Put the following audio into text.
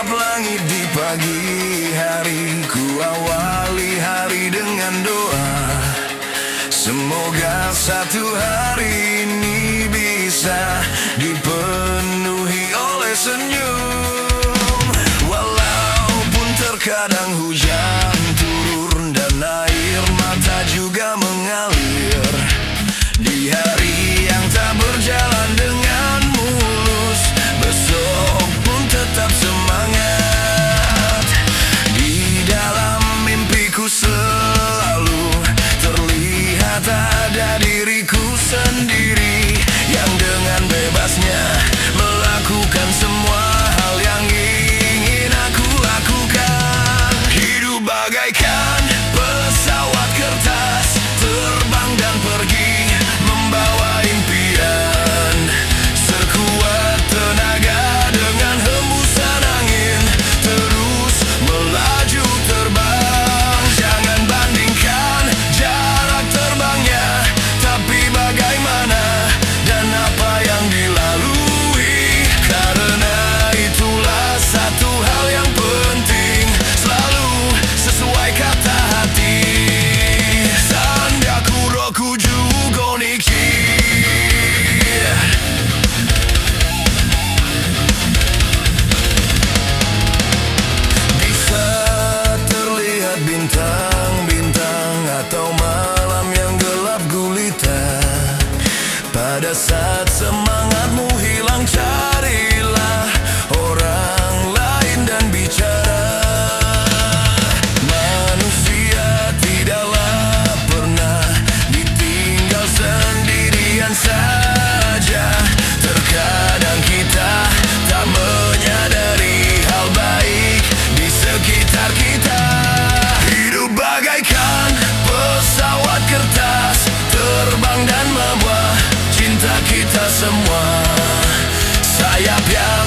Langit di pagi hari, ku awali hari dengan doa. Semoga satu hari ini bisa dipenuhi oleh senyum. Walaupun terkadang hujan turun dan air mata juga mengalir, di hari yang tak berjalan dengan mulus, besok pun tetap semangat. Di dalam mimpiku selalu terlihat ada diriku sendiri yang dengan bebasnya melakukan semua hal yang ingin aku lakukan. Hidup bagaikan pesawat kertas, terbang dan pergi membawa impian. Sekuat tenaga dengan hembusan angin, terus melaju terbang. Jangan bandingkan jarak terbangnya, tapi bagaimana dan apa yang dilalui. Karena itulah satu hal yang penting, selalu sesuai kata hati. Sandaku roku jugo niki. Bisa terlihat bintang-bintang atau malam yang gelap gulita. Pada saat semangatmu hilang, carilah orang lain dan bicara. Manusia tidaklah pernah ditinggal sendirian saja. Terkadang kita tak menyadari hal baik di sekitar kita. Hidup bagaikan pesawat kertas, terbang dan membawa cinta kita semua. Sayap yang